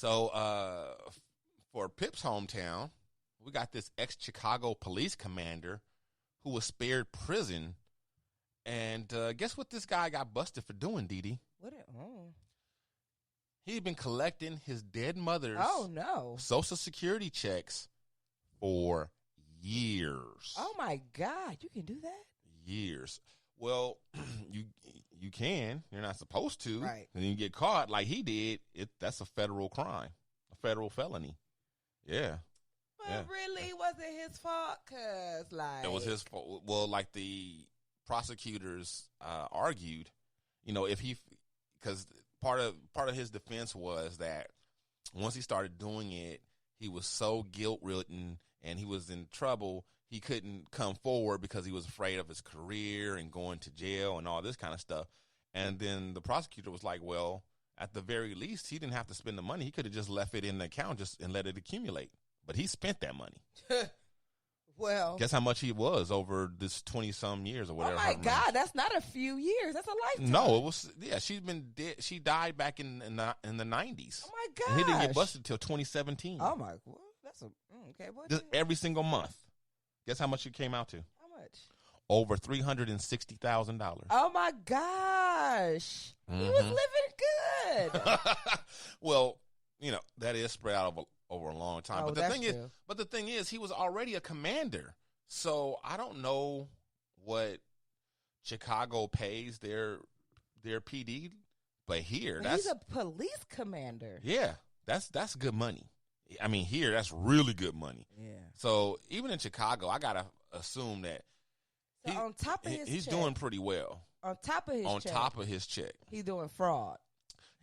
So for Pip's hometown, we got this ex-Chicago police commander who was spared prison. And guess what this guy got busted for doing, Dee? He'd been collecting his dead mother's Social Security checks for years. Oh, my God. You can do that? Years. Well, you can. You're not supposed to. Right. And you get caught like he did. That's a federal crime, a federal felony. Yeah. But really, it wasn't his fault, because, like... It was his fault. Well, like the prosecutors argued, if he... Because part of his defense was that once he started doing it, he was so guilt-ridden and he was in trouble, he couldn't come forward because he was afraid of his career and going to jail and all this kind of stuff. And then the prosecutor was like, well, at the very least, he didn't have to spend the money. He could have just left it in the account and let it accumulate. But he spent that money. Well, guess how much he was over this 20-some years or whatever. Oh my God, that's not a few years. That's a lifetime. No, it was. Yeah, she's been dead. She died back in the 90s. Oh my God, and he didn't get busted until 2017. Oh my, well, that's okay. Just every single month. Guess how much it came out to? How much? Over $360,000. Oh my gosh, he was living good. Well, that is spread out over a long time. Oh, but the thing is, he was already a commander. So I don't know what Chicago pays their PD, but here he's a police commander. Yeah, that's good money. I mean, here that's really good money. Yeah. So even in Chicago, I gotta assume that on top of he's doing pretty well. On top of his check, he's doing fraud.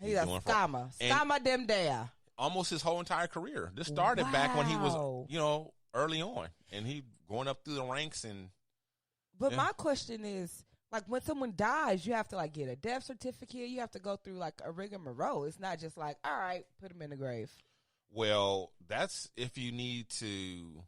He's a scammer. Scammer them there. Almost his whole entire career. This started back when he was, early on, and he going up through the ranks. But my question is, like, when someone dies, you have to like get a death certificate. You have to go through like a rigmarole. It's not just like, all right, put him in the grave. Well, that's if you need to.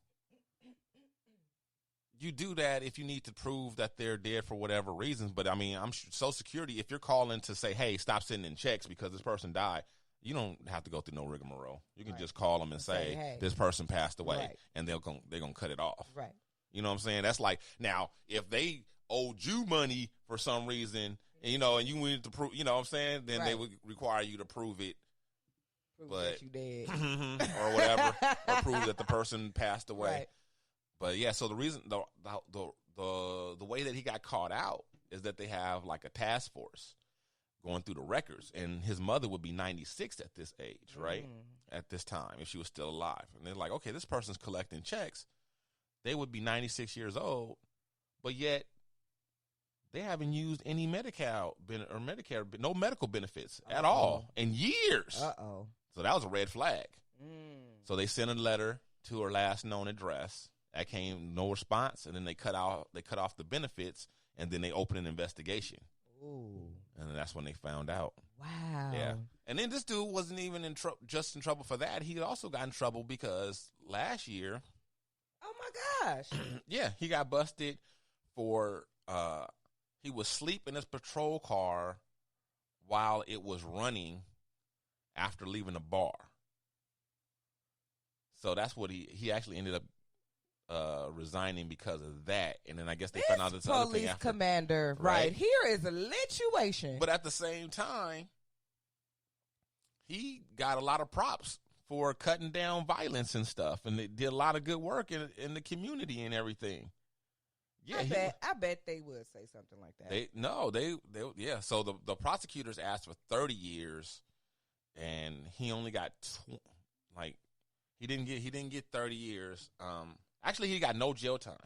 You do that if you need to prove that they're dead for whatever reasons. But I mean, I'm Social Security. If you're calling to say, hey, stop sending checks because this person died. You don't have to go through no rigmarole. You can just call them and say hey, this person passed away, and they're gonna cut it off. Right. You know what I'm saying? That's like, now, if they owed you money for some reason, and you needed to prove, you know what I'm saying? Then they would require you to prove it. That you did. Or whatever, or prove that the person passed away. Right. But yeah, so the reason, the way that he got caught out is that they have like a task force going through the records, and his mother would be 96 at this age, right? At this time, if she was still alive. And they're like, okay, this person's collecting checks. They would be 96 years old, but yet they haven't used any Medicare, no medical benefits at all in years. So that was a red flag. So they sent a letter to her last known address. That came no response, and then they cut off the benefits, and then they opened an investigation. Ooh. And then that's when they found out. Wow. Yeah. And then this dude wasn't even just in trouble for that. He also got in trouble because last year. Oh my gosh. Yeah, he got busted for he was asleep in his patrol car while it was running after leaving a bar. So that's what he actually ended up resigning because of that, and then I guess they found out this other thing after. Commander, right here is a situation. But at the same time, he got a lot of props for cutting down violence and stuff, and they did a lot of good work in the community and everything. Yeah, I bet they would say something like that. Yeah. So the prosecutors asked for 30 years, and he only got he didn't get 30 years. Actually, he got no jail time.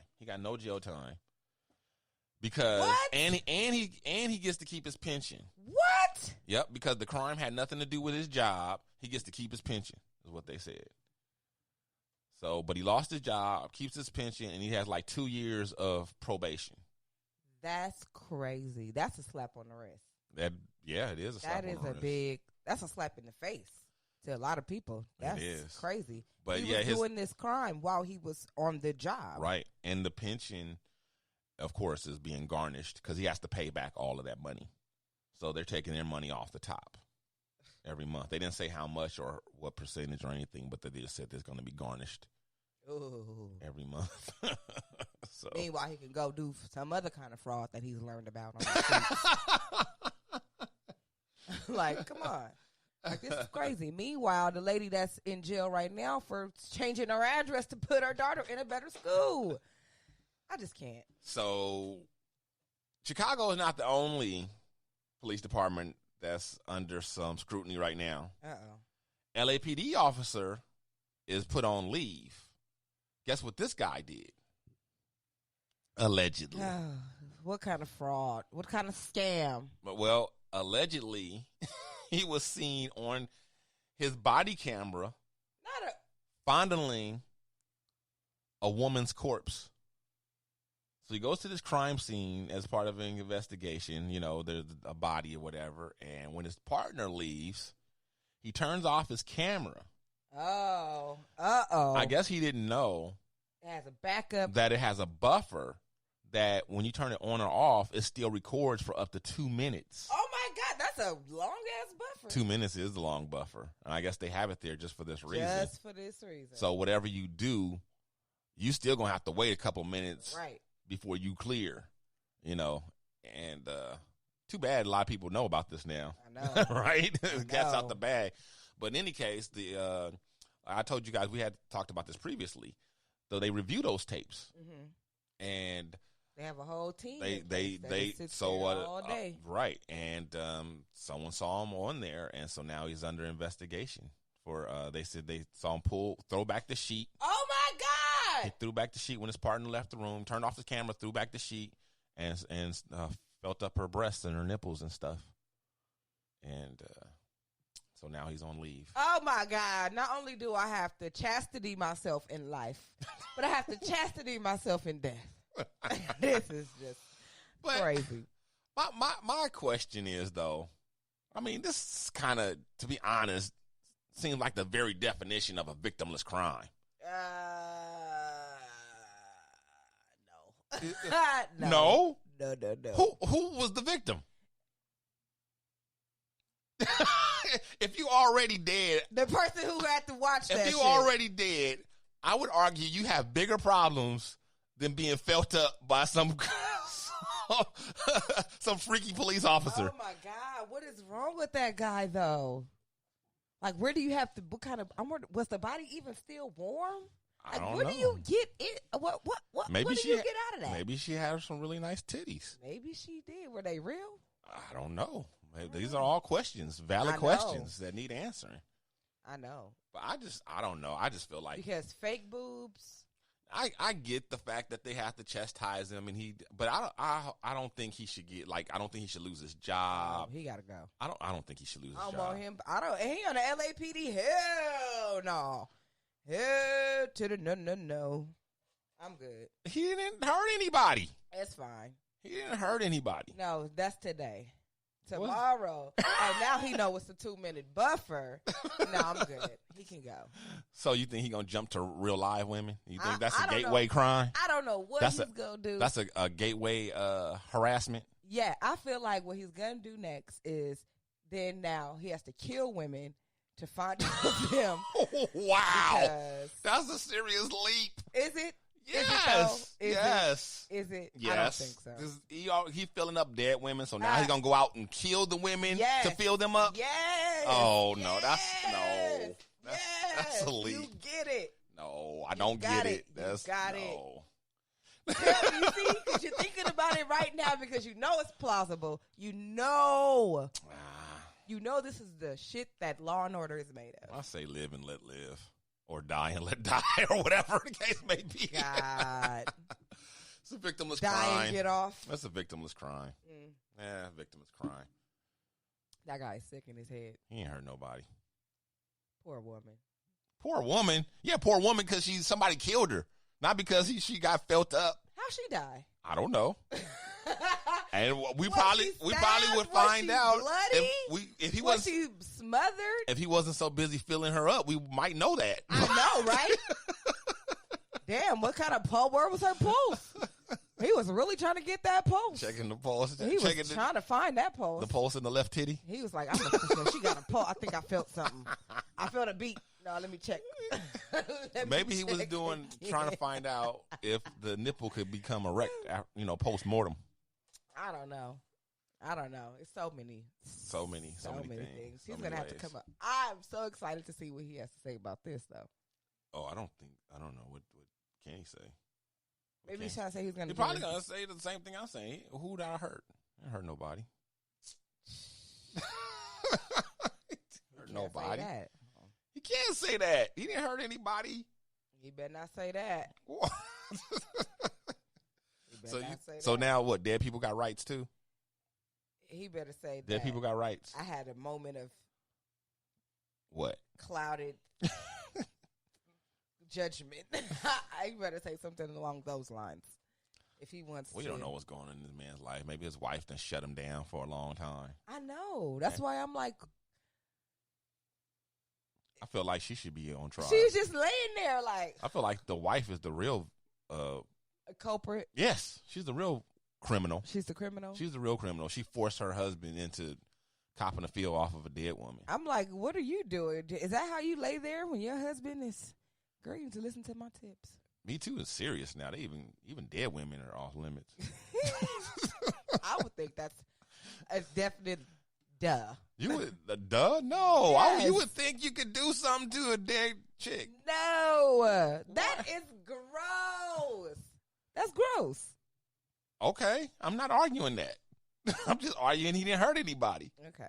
Because what? and he gets to keep his pension. What? Yep, because the crime had nothing to do with his job. He gets to keep his pension, is what they said. So, but he lost his job, keeps his pension, and he has like 2 years of probation. That's crazy. That's a slap on the wrist. It is a slap on the wrist. That's a slap in the face to a lot of people. That's crazy. But he was doing this crime while he was on the job. Right. And the pension, of course, is being garnished because he has to pay back all of that money. So they're taking their money off the top. every month. They didn't say how much or what percentage or anything, but they just said there's going to be garnished every month. So. Meanwhile, he can go do some other kind of fraud that he's learned about on the streets. Like, come on. Like, this is crazy. Meanwhile, the lady that's in jail right now for changing her address to put her daughter in a better school. I just can't. So, Chicago is not the only police department that's under some scrutiny right now. LAPD officer is put on leave. Guess what this guy did? Allegedly. What kind of fraud? What kind of scam? Well, allegedly, he was seen on his body camera fondling a woman's corpse. So he goes to this crime scene as part of an investigation. You know, there's a body or whatever. And when his partner leaves, he turns off his camera. Oh. I guess he didn't know. It has a backup. That it has a buffer that when you turn it on or off, it still records for up to 2 minutes. Oh, my God. That's a long-ass buffer. 2 minutes is the long buffer. And I guess they have it there just for this reason. Just for this reason. So whatever you do, you still going to have to wait a couple minutes. Right. Before you clear, you know, and too bad a lot of people know about this now. I know. Right? Cat's out the bag. But in any case, I told you guys we had talked about this previously. So they review those tapes. Mm-hmm. And they have a whole team. They so all day. Right. And someone saw him on there, and so now he's under investigation for they said they saw him throw back the sheet. Oh my God. He threw back the sheet when his partner left the room, turned off the camera, threw back the sheet, and felt up her breasts and her nipples and stuff. And so now he's on leave. Oh, my God. Not only do I have to chastity myself in life, but I have to chastity myself in death. This is just crazy. My question is, though, I mean, this kind of, to be honest, seems like the very definition of a victimless crime. No. No. Who was the victim? If you already dead, the person who had to watch that. If you already dead, I would argue you have bigger problems than being felt up by some freaky police officer. Oh my God, what is wrong with that guy though? Like, where do you have to? What kind of? Was the body even still warm? I don't know. Where do you get it? What do you get out of that? Maybe she had some really nice titties. Maybe she did. Were they real? I don't know. These are all questions, valid questions that need answering. I know. But I don't know. I just feel like. Because fake boobs. I get the fact that they have to chastise him, but I don't think he should get, like, I don't think he should lose his job. He gotta go. I don't think he should lose his job. Want him. He on the LAPD. Hell no. Hell to the no. I'm good. He didn't hurt anybody. It's fine. He didn't hurt anybody. No, that's today. Tomorrow. Oh, now he know it's a 2-minute buffer. No, I'm good. He can go. So you think he gonna jump to real live women? You think that's a gateway crime? I don't know what he's gonna do. That's a gateway harassment. Yeah, I feel like what he's gonna do next is then now he has to kill women to find out them. Wow, that's a serious leap. Is it? Yes. Is it? Yes. I don't think so. He's filling up dead women, so now he's gonna go out and kill the women to fill them up. Yes. Oh no, that's a leap. You get it. No, I don't get it. That's got no. You see, because you're thinking about it right now because you know it's plausible. You know this is the shit that Law and Order is made of. I say live and let live. Or die and let die, or whatever the case may be. God. It's a victimless die crime. And get off. That's a victimless crime. Yeah, victimless crime. That guy's sick in his head. He ain't hurt nobody. Poor woman. Poor woman? Yeah, poor woman because somebody killed her. Not because she got felt up. How'd she die? I don't know. And we probably would find out if he was she smothered. If he wasn't so busy filling her up, we might know that. I know, right? Damn, what kind of where was her pulse? He was really trying to get that pulse. Checking the pulse. He was trying to find that pulse. The pulse in the left titty. He was like, I'm gonna push her. She got a pulse. I think I felt something. I felt a beat. No, let me check. Maybe he was trying to find out if the nipple could become erect, post-mortem. I don't know. It's so many things. He's going to have to come up. I'm so excited to see what he has to say about this, though. Oh, I don't know. What can he say? Maybe he's trying to say he's going to. He's probably going to say the same thing I'm saying. Who did I hurt? I didn't hurt nobody. Hurt nobody. He can't say that. He didn't hurt anybody. He better not say that. So now what? Dead people got rights too? He better say that. Dead people got rights. I had a moment of what? Clouded judgment. I better say something along those lines. If he wants to. We don't know what's going on in this man's life. Maybe his wife done shut him down for a long time. I know. That's why I'm like, I feel like she should be on trial. She's just laying there like. I feel like the wife is the real a culprit. Yes, she's the real criminal. She's the criminal. She's the real criminal. She forced her husband into copping a feel off of a dead woman. I'm like, what are you doing? Is that how you lay there when your husband is? Girl, you need to listen to my tips. Me Too is serious now. They even dead women are off limits. I would think that's a definite duh. You would duh? No, Yes. You would think you could do something to a dead chick. No, that is gross. That's gross. Okay, I'm not arguing that. I'm just arguing he didn't hurt anybody. Okay.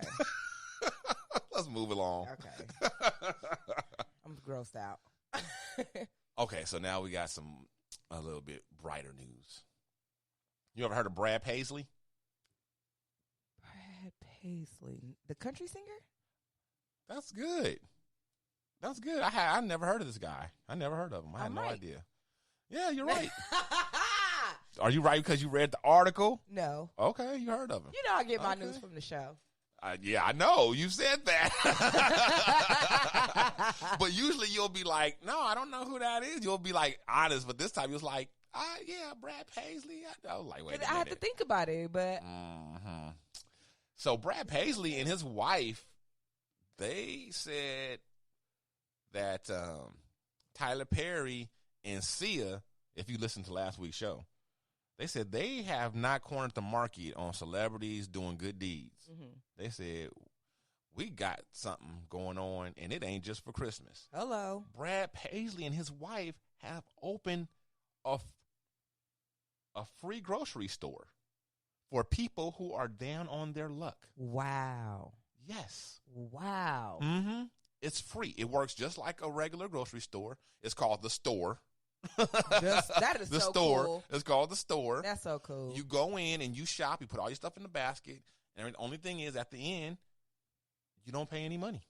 Let's move along. Okay. I'm grossed out. Okay, so now we got a little bit brighter news. You ever heard of Brad Paisley? Brad Paisley, the country singer? That's good. That's good. I never heard of this guy. I never heard of him. I had no idea. Yeah, you're right. Are you right because you read the article? No. Okay, you heard of him. You know I get my news from the show. Yeah, I know. You said that. But usually you'll be like, no, I don't know who that is. You'll be like honest, but this time you was like, yeah, Brad Paisley. I was like, wait a minute. I had to think about it, but. Mm-hmm. So Brad Paisley and his wife, they said that Tyler Perry and Sia, if you listen to last week's show, they said they have not cornered the market on celebrities doing good deeds. Mm-hmm. They said, we got something going on, and it ain't just for Christmas. Hello. Brad Paisley and his wife have opened a free grocery store for people who are down on their luck. Wow. Yes. Wow. Mm-hmm. It's free. It works just like a regular grocery store. It's called The Store. That is the so store. Cool. It's called The Store. That's so cool. You go in and you shop. You put all your stuff in the basket. And the only thing is, at the end, you don't pay any money.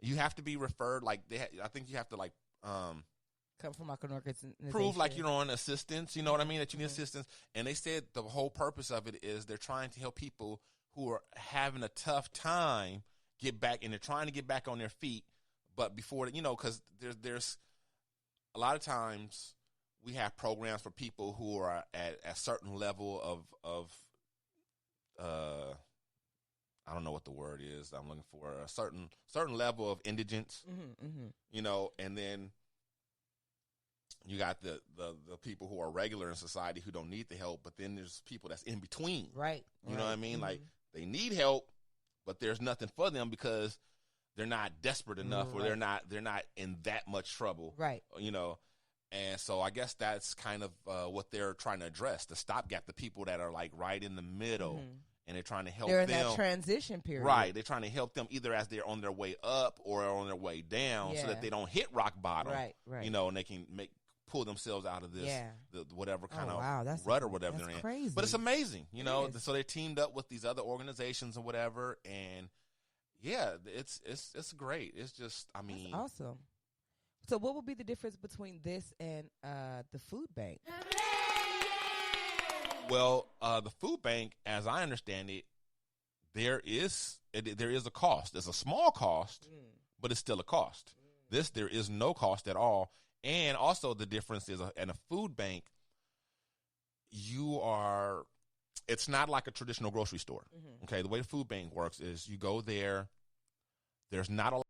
You have to be referred. Like I think you have to come from like an organization. Prove like you're on assistance. You know what I mean? That you need assistance. And they said the whole purpose of it is they're trying to help people who are having a tough time get back, and they're trying to get back on their feet. But before, because there's a lot of times we have programs for people who are at a certain level of I don't know what the word is I'm looking for, a certain level of indigence, and then you got the people who are regular in society who don't need the help, but then there's people that's in between. Right. You know what I mean? Like they need help, but there's nothing for them because they're not desperate enough or they're not in that much trouble. Right. And so I guess that's kind of what they're trying to address, the stopgap, the people that are like right in the middle, and they're trying to help them. They're in that transition period. Right. They're trying to help them either as they're on their way up or on their way down so that they don't hit rock bottom. Right. And they can pull themselves out of this, whatever kind of rut or whatever they're in. Crazy. But it's amazing, So they teamed up with these other organizations and whatever, and it's great. It's just, I mean, that's awesome. So what would be the difference between this and the food bank? Well, the food bank, as I understand it, there is a cost. There's a small cost, but it's still a cost. There is no cost at all. And also the difference is in a food bank, you are. It's not like a traditional grocery store. Okay, the way the food bank works is you go there. There's not a